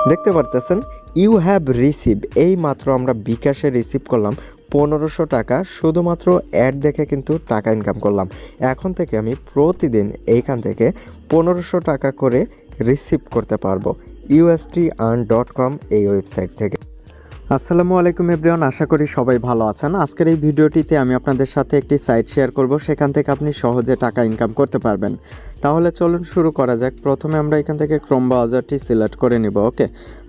দেখতে পারতেছেন you have receive, এই মাত্র আমরা বিকাশে রিসিভ করলাম 1500 টাকা, শুধুমাত্র অ্যাড দেখে কিন্তু টাকা ইনকাম করলাম। এখন থেকে আমি প্রতিদিন এইখান থেকে 1500 টাকা করে রিসিভ করতে পারবো ustearn.com এই ওয়েবসাইট থেকে। আসসালামু আলাইকুম এভরিওয়ান, আশা করি সবাই ভালো আছেন। আজকের এই ভিডিওটিতে আমি আপনাদের সাথে একটি সাইট শেয়ার করব, সেখান থেকে আপনি সহজে টাকা ইনকাম করতে পারবেন। তাহলে চলুন শুরু করা যাক। প্রথমে আমরা এখান থেকে ক্রোম ব্রাউজারটি সিলেক্ট করে নিব। ওকে,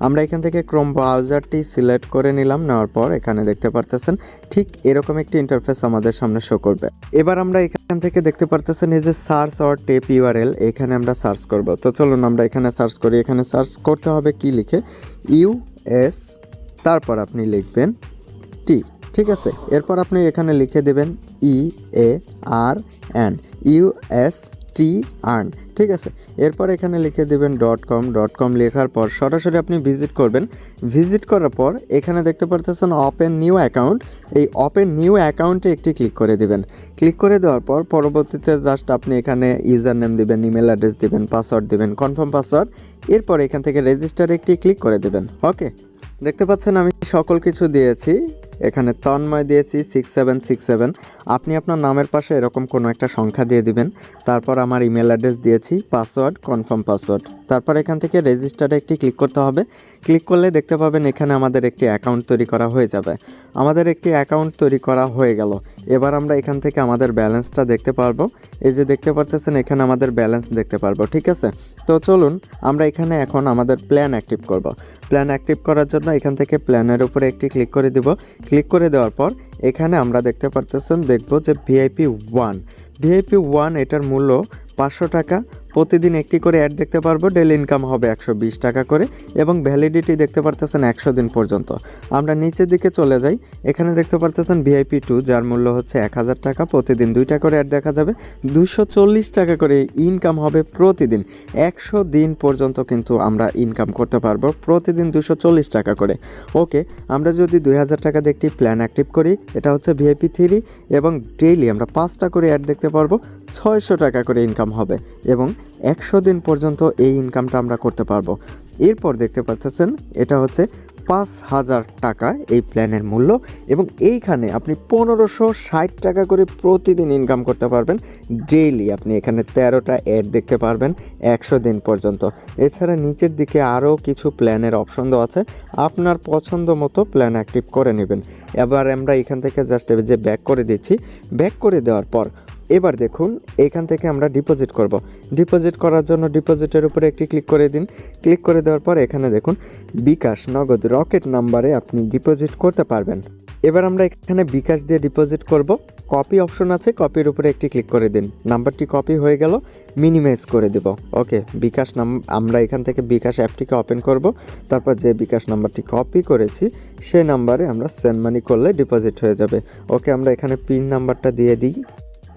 আমরা এখান থেকে ক্রোম ব্রাউজারটি সিলেক্ট করে নিলাম। নেওয়ার পর এখানে দেখতে পারতেছেন ঠিক এরকম একটি ইন্টারফেস আমাদের সামনে শো করবে। এবার আমরা এখান থেকে দেখতে পারতেছেন এই যে সার্চ অর টেপ ইউআরএল, এখানে আমরা সার্চ করব। তো চলুন আমরা এখানে সার্চ করি। এখানে সার্চ করতে হবে কি লিখে, ইউএস, তারপর আপনি লিখবেন টি, ঠিক আছে। এরপর আপনি এখানে লিখে দেবেন EARN, USTARN, ঠিক আছে। এরপর এখানে লিখে দেবেন .com লেখার পর সরাসরি আপনি ভিজিট করবেন। ভিজিট করার পর এখানে দেখতে পারতেছেন ওপেন নিউ অ্যাকাউন্ট, এই ওপেন নিউ অ্যাকাউন্টে একটি ক্লিক করে দিবেন। ক্লিক করে দেওয়ার পর পরবর্তীতে জাস্ট আপনি এখানে ইউজার নেম দিবেন, ইমেল অ্যাড্রেস দিবেন, পাসওয়ার্ড দিবেন, কনফার্ম পাসওয়ার্ড। এরপর এখান থেকে রেজিস্টারে একটি ক্লিক করে দেবেন। ওকে, দেখতে পাচ্ছেন আমি সকল কিছু দিয়েছি। এখানে তন্ময় দিয়েছি 6767। আপনি আপনার নামের পাশে এরকম কোনো একটা সংখ্যা দিয়ে দিবেন। তারপর আমার ইমেল অ্যাড্রেস দিয়েছি, পাসওয়ার্ড, কনফার্ম পাসওয়ার্ড। তারপর এখান থেকে রেজিস্টারে একটি ক্লিক করতে হবে। ক্লিক করলে দেখতে পাবেন এখানে আমাদের একটি অ্যাকাউন্ট তৈরি করা হয়ে যাবে। আমাদের একটি অ্যাকাউন্ট তৈরি করা হয়ে গেল। এবার আমরা এখান থেকে আমাদের ব্যালেন্সটা দেখতে পারবো। এই যে দেখতে পারতেছেন এখানে আমাদের ব্যালেন্স দেখতে পারবো, ঠিক আছে। তো চলুন আমরা এখানে এখন আমাদের প্ল্যান অ্যাক্টিভ করব। প্ল্যান অ্যাক্টিভ করার জন্য এখান থেকে প্ল্যানের উপরে একটি ক্লিক করে দিব। ক্লিক করে দেওয়ার পর এখানে আমরা দেখতে পারতেছেন, দেখব যে ভিআইপি 1 এটার মূল্য 500 টাকা। প্রতিদিন একটি করে অ্যাড দেখতে পারবো। ডেলি ইনকাম হবে 120 টাকা করে এবং ভ্যালিডিটি দেখতে পারতেছেন 100 দিন পর্যন্ত। আমরা নিচের দিকে চলে যাই। এখানে দেখতে পারতেছেন ভিআইপি 2, যার মূল্য হচ্ছে 1000 টাকা। প্রতিদিন 2টা করে অ্যাড দেখা যাবে। 240 টাকা করে ইনকাম হবে প্রতিদিন। 100 দিন পর্যন্ত কিন্তু আমরা ইনকাম করতে পারবো, প্রতিদিন 240 টাকা করে। ওকে, আমরা যদি 2000 টাকা দিয়ে একটি প্ল্যান অ্যাক্টিভ করি, এটা হচ্ছে ভিআইপি 3 এবং ডেইলি আমরা 5টা করে অ্যাড দেখতে পারবো। 600 টাকা করে ইনকাম হবে এবং 100 দিন পর্যন্ত এই ইনকামটা আমরা করতে পারবো। এরপর দেখতে পাচ্ছেন এটা হচ্ছে 5000 টাকা এই প্ল্যানের মূল্য এবং এইখানে আপনি 1560 টাকা করে প্রতিদিন ইনকাম করতে পারবেন। ডেইলি আপনি এখানে 13টা অ্যাড দেখতে পারবেন 100 দিন পর্যন্ত। এছাড়া নিচের দিকে আরও কিছু প্ল্যানের অপশন দেওয়া আছে, আপনার পছন্দ মতো প্ল্যান অ্যাক্টিভ করে নেবেন। এবার আমরা এখান থেকে জাস্ট যে ব্যাক করে দিচ্ছি। ব্যাক করে দেওয়ার পর এবার দেখুন এখান থেকে আমরা ডিপোজিট করব। ডিপোজিট করার জন্য ডিপোজিটের উপরে একটি ক্লিক করে দিন। ক্লিক করে দেওয়ার পর এখানে দেখুন বিকাশ, নগদ, রকেট নাম্বারে আপনি ডিপোজিট করতে পারবেন। এবার আমরা এখানে বিকাশ দিয়ে ডিপোজিট করব। কপি অপশন আছে, কপির উপরে একটি ক্লিক করে দিন। নাম্বারটি কপি হয়ে গেল, মিনিমাইজ করে দেব। ওকে, বিকাশ আমরা এখান থেকে বিকাশ অ্যাপটিকে ওপেন করব। তারপর যে বিকাশ নাম্বারটি কপি করেছি সেই নাম্বারে আমরা সেন্ড মানি করলে ডিপোজিট হয়ে যাবে। ওকে, আমরা এখানে পিন নাম্বারটা দিয়ে দিই।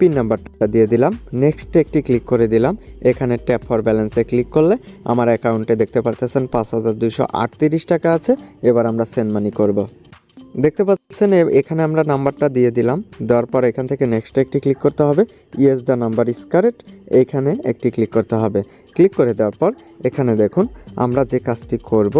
পিন নাম্বারটা দিয়ে দিলাম, নেক্সটে একটি ক্লিক করে দিলাম। এখানে ট্যাপ ফর ব্যালেন্সে ক্লিক করলে আমার অ্যাকাউন্টে দেখতে পারতেছেন 5238 টাকা আছে। এবার আমরা সেন্ড মানি করব। দেখতে পাচ্ছেন এখানে আমরা নাম্বারটা দিয়ে দিলাম। দেওয়ার পর এখান থেকে নেক্সটে একটি ক্লিক করতে হবে। Yes, the number is correct, এখানে একটি ক্লিক করতে হবে। ক্লিক করে দেওয়ার পর এখানে দেখুন আমরা যে কাজটি করব,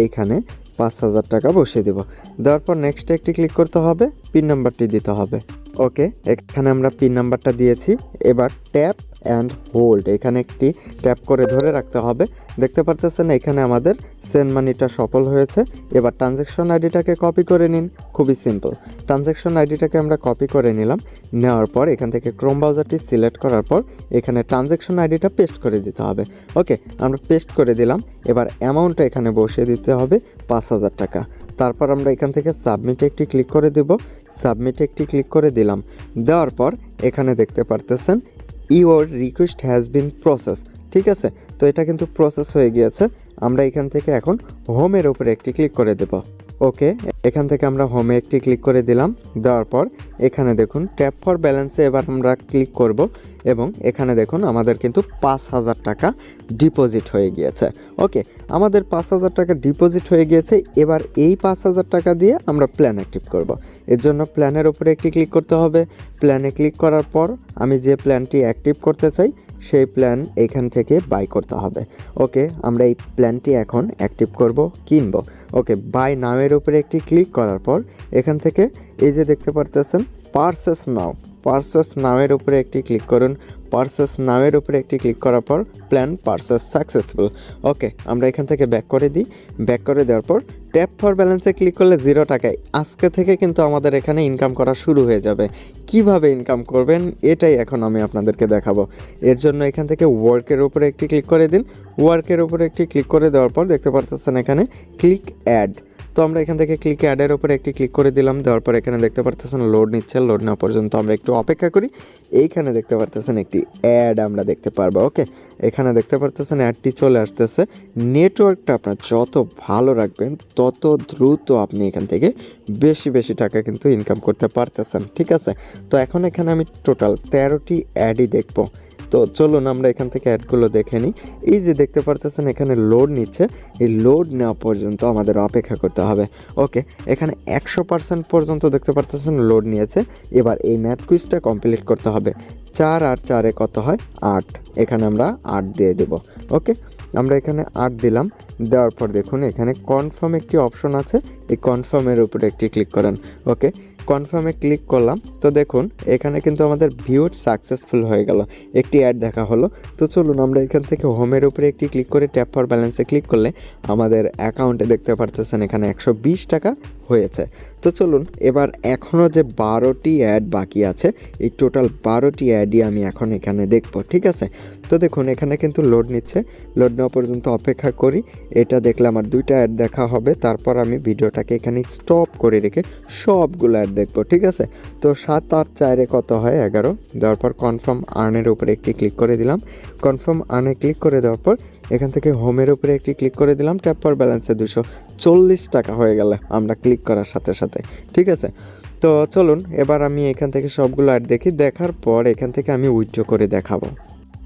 এইখানে 5000 টাকা বসিয়ে দেব। দেওয়ার পর নেক্সটে একটি ক্লিক করতে হবে, পিন নাম্বারটি দিতে হবে। ওকে, এখানে আমরা পিন নাম্বারটা দিয়েছি। এবার ট্যাপ অ্যান্ড হোল্ড, এখানে একটি ট্যাপ করে ধরে রাখতে হবে। দেখতে পারতেছেন এখানে আমাদের সেন্ড মানিটা সফল হয়েছে। এবার ট্রানজ্যাকশন আইডিটাকে কপি করে নিন, খুবই সিম্পল। ট্রানজ্যাকশন আইডিটাকে আমরা কপি করে নিলাম। নেওয়ার পর এখান থেকে ক্রোম ব্রাউজারটি সিলেক্ট করার পর এখানে ট্রানজ্যাকশন আইডিটা পেস্ট করে দিতে হবে। ওকে, আমরা পেস্ট করে দিলাম। এবার অ্যামাউন্টটা এখানে বসিয়ে দিতে হবে 5000 টাকা। তারপর আমরা এখান থেকে সাবমিটে একটি ক্লিক করে দেব। সাবমিটে একটি ক্লিক করে দিলাম। দেওয়ার পর এখানে দেখতে পারতেছেন your request has been process, ঠিক আছে। তো এটা কিন্তু প্রসেস হয়ে গিয়েছে। আমরা এখান থেকে এখন হোমের উপরে একটি ক্লিক করে দেব। ওকে, এখান থেকে আমরা হোমে একটি ক্লিক করে দিলাম। দেওয়ার পর এখানে দেখুন ট্যাপ ফর ব্যালেন্সে এবার আমরা ক্লিক করব এবং এখানে দেখুন আমাদের কিন্তু 5000 টাকা ডিপোজিট হয়ে গিয়েছে। ওকে, আমাদের 5000 টাকা ডিপোজিট হয়ে গিয়েছে। এবার এই 5000 টাকা দিয়ে আমরা প্ল্যান অ্যাক্টিভ করব। এর জন্য প্ল্যানের উপরে একটি ক্লিক করতে হবে। প্ল্যানে ক্লিক করার পর আমি যে প্ল্যানটি অ্যাক্টিভ করতে চাই সেই প্ল্যান এখান থেকে বাই করতে হবে। ওকে, আমরা এই প্ল্যানটি এখন অ্যাক্টিভ করব, কিনবো। ওকে, বাই নাওয়ের উপরে একটি ক্লিক করার পর এখান থেকে এই যে দেখতে পারতেছেন পারচেস নাওয়ের উপরে একটি ক্লিক করুন। পারচেস নাওয়ের উপরে একটি ক্লিক করার পর প্ল্যান পারচেস সাকসেসফুল। ওকে, আমরা এখান থেকে ব্যাক করে দিই। ব্যাক করে দেওয়ার পর ট্যাপ ফর ব্যালেন্সে ক্লিক করলে 0 টাকায় আজকে থেকে কিন্তু আমাদের এখানে ইনকাম করা শুরু হয়ে যাবে। কিভাবে ইনকাম করবেন এটাই এখন আমি আপনাদেরকে দেখাবো। এর জন্য এখান থেকে ওয়ার্কের উপরে একটি ক্লিক করে দিন। ওয়ার্কের উপরে একটি ক্লিক করে দেওয়ার পর দেখতে পারতেছেন এখানে ক্লিক অ্যাড। তো আমরা এখান থেকে ক্লিক অ্যাডের উপরে একটি ক্লিক করে দিলাম। দেওয়ার পর এখানে দেখতে পারতেছেন লোড নিচ্ছে। লোড নেওয়া পর্যন্ত আমরা একটু অপেক্ষা করি। এইখানে দেখতে পারতেছেন একটি অ্যাড আমরা দেখতে পারবো। ওকে, এখানে দেখতে পারতেছেন অ্যাডটি চলে আসতেছে। নেটওয়ার্কটা আপনার যত ভালো রাখবেন তত দ্রুত আপনি এখান থেকে বেশি টাকা কিন্তু ইনকাম করতে পারতেছেন। ঠিক আছে, তো এখন এখানে আমি টোটাল 13টি অ্যাডই দেখবো। তো চলুন আমরা এখান থেকে অ্যাডগুলো দেখে নিই। এই যে দেখতে পারতেছেন এখানে লোড নিচ্ছে। এই লোড নেওয়া পর্যন্ত আমাদের অপেক্ষা করতে হবে। ওকে, এখানে 100% পর্যন্ত দেখতে পারতেছেন লোড নিয়েছে। এবার এই ম্যাথ কুইজটা কমপ্লিট করতে হবে। 4 আর 4-এ কত হয়? 8। এখানে আমরা 8 দিয়ে দেব। ওকে, আমরা এখানে 8 দিলাম। দেওয়ার পর দেখুন এখানে কনফার্ম একটি অপশন আছে। এই কনফার্মের উপরে একটি ক্লিক করেন। ওকে, কনফার্মে ক্লিক করলাম। তো দেখুন এখানে কিন্তু আমাদের ভিউড সাকসেসফুল হয়ে গেল, একটি অ্যাড দেখা হলো। তো চলুন আমরা এখান থেকে হোমের উপরে একটি ক্লিক করে ট্যাপ ফর ব্যালেন্সে ক্লিক করলে আমাদের অ্যাকাউন্টে দেখতে পারতেছেন এখানে 120 টাকা হয়েছে। তো চলুন এবার এখনও যে 12টি অ্যাড বাকি আছে, এই টোটাল 12টি অ্যাডই আমি এখন এখানে দেখব। ঠিক আছে, তো দেখুন এখানে কিন্তু লোড নিচ্ছে। লোড নেওয়া পর্যন্ত অপেক্ষা করি। এটা দেখলে আমার 2টা অ্যাড দেখা হবে। তারপর আমি ভিডিওটাকে এখানে স্টপ করে রেখে সবগুলো অ্যাড দেখবো। ঠিক আছে, তো 7 আর 4-এ কত হয়? 11। দেওয়ার পর কনফার্ম আর্নের উপরে একটি ক্লিক করে দিলাম। কনফার্ম আর্নে ক্লিক করে দেওয়ার পর এখান থেকে হোমের উপরে একটি ক্লিক করে দিলাম। ট্যাপ ফর ব্যালেন্সে 240 টাকা হয়ে গেলে আমরা ক্লিক করার সাথে সাথে। ঠিক আছে, তো চলুন এবার আমি এখান থেকে সবগুলো অ্যাড দেখি। দেখার পর এখান থেকে আমি উইথড্র করে দেখাবো।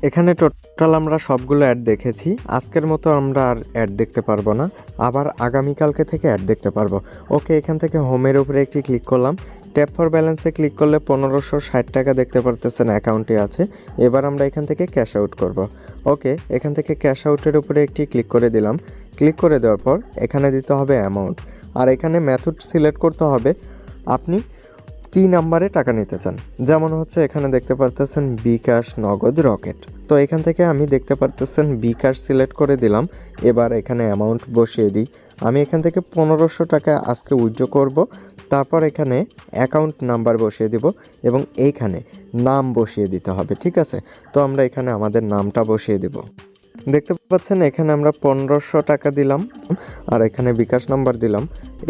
এখানে টোটাল আমরা সবগুলো অ্যাড দেখেছি। আজকের মতো আমরা আর অ্যাড দেখতে পারবো না, আবার আগামীকালকে থেকে অ্যাড দেখতে পারবো। ওকে, এখান থেকে হোমের উপরে একটি ক্লিক করলাম। ট্যাপ ফর ব্যালেন্সে ক্লিক করলে 1560 টাকা দেখতে পারতেছেন অ্যাকাউন্টে আছে। এবার আমরা এখান থেকে ক্যাশ আউট করব। ওকে, এখান থেকে ক্যাশ আউটের উপরে একটি ক্লিক করে দিলাম। ক্লিক করে দেওয়ার পর এখানে দিতে হবে অ্যামাউন্ট, আর এখানে মেথড সিলেক্ট করতে হবে আপনি কি নাম্বারে টাকা নিতে চান। যেমন হচ্ছে এখানে দেখতে পারতেছেন বিকাশ, নগদ, রকেট। তো এখান থেকে আমি দেখতে পারতেছেন বিকাশ সিলেক্ট করে দিলাম। এবার এখানে অ্যামাউন্ট বসিয়ে দিই। আমি এখান থেকে 1500 টাকা আজকে উইথড্র করব। তারপর এখানে অ্যাকাউন্ট নাম্বার বসিয়ে দিব এবং এইখানে নাম বসিয়ে দিতে হবে। ঠিক আছে, তো আমরা এখানে আমাদের নামটা বসিয়ে দিব। দেখতে পাচ্ছেন এখানে আমরা 1500 টাকা দিলাম, আর এখানে বিকাশ নাম্বার দিলাম,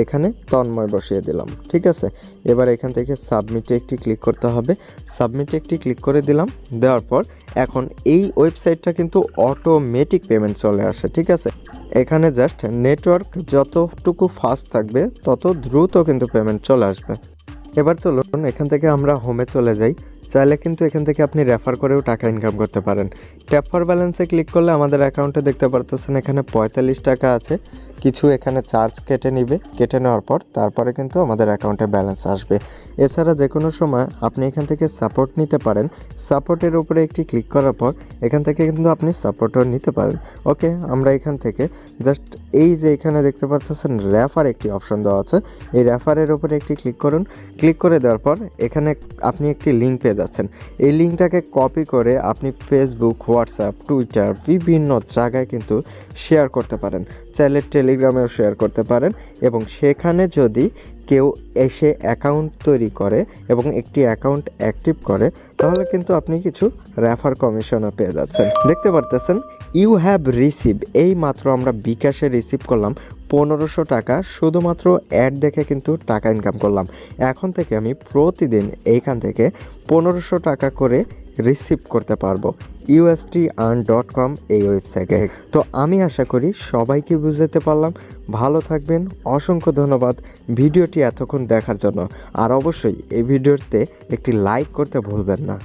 এখানে তন্ময় বসিয়ে দিলাম। ঠিক আছে, এবার এখান থেকে সাবমিটে একটি ক্লিক করতে হবে। সাবমিটে একটি ক্লিক করে দিলাম। দেওয়ার পর এখন এই ওয়েবসাইটটা কিন্তু অটোমেটিক পেমেন্ট চলে আসে। ঠিক আছে, এখানে জাস্ট নেটওয়ার্ক যতটুকু ফাস্ট থাকবে তত দ্রুত কিন্তু পেমেন্ট চলে আসবে। এবার চলুন এখান থেকে আমরা হোমে চলে যাই। চাইলে কিন্তু এখান থেকে আপনি রেফার করেও টাকা ইনকাম করতে পারেন। ট্যাপ ফর ব্যালেন্সে ক্লিক করলে আমাদের অ্যাকাউন্টে দেখতে পারতেছেন এখানে 45 টাকা আছে। কিছু এখানে চার্জ কেটে নিবে, কেটে নেওয়ার পর তারপরে কিন্তু আমাদের অ্যাকাউন্টে ব্যালেন্স আসবে। এছাড়া যে কোনো সময় আপনি এখান থেকে সাপোর্ট নিতে পারেন। সাপোর্টের উপরে একটি ক্লিক করার পর এখান থেকে কিন্তু আপনি সাপোর্টও নিতে পারেন। ওকে, আমরা এখান থেকে জাস্ট এই যে এখানে দেখতে পাচ্ছেন রেফার একটি অপশন দেওয়া আছে, এই রেফারের উপরে একটি ক্লিক করুন। ক্লিক করে দেওয়ার পর এখানে আপনি একটি লিঙ্ক পেয়ে যাচ্ছেন। এই লিঙ্কটাকে কপি করে আপনি ফেসবুক, হোয়াটসঅ্যাপ, টুইটার বিভিন্ন জায়গায় কিন্তু শেয়ার করতে পারেন। চাইলে টেলিগ্রামেও শেয়ার করতে পারেন এবং সেখানে যদি কেউ এসে অ্যাকাউন্ট তৈরি করে এবং একটি অ্যাকাউন্ট অ্যাক্টিভ করে তাহলে কিন্তু আপনি কিছু রেফার কমিশনও পেয়ে যাচ্ছেন। দেখতে পারতেছেন ইউ হ্যাভ রিসিভ, এই মাত্র আমরা বিকাশে রিসিভ করলাম 1500 টাকা, শুধুমাত্র অ্যাড দেখে কিন্তু টাকা ইনকাম করলাম। এখন থেকে আমি প্রতিদিন এইখান থেকে 1500 টাকা করে রিসিভ করতে পারবো ustearn.com এই ওয়েবসাইটে। তো আমি আশা করি সবাইকে বুঝাতে পারলাম। ভালো থাকবেন, অসংখ্য ধন্যবাদ ভিডিওটি এতক্ষণ দেখার জন্য। আর অবশ্যই এই ভিডিওতে একটি লাইক করতে ভুলবেন না।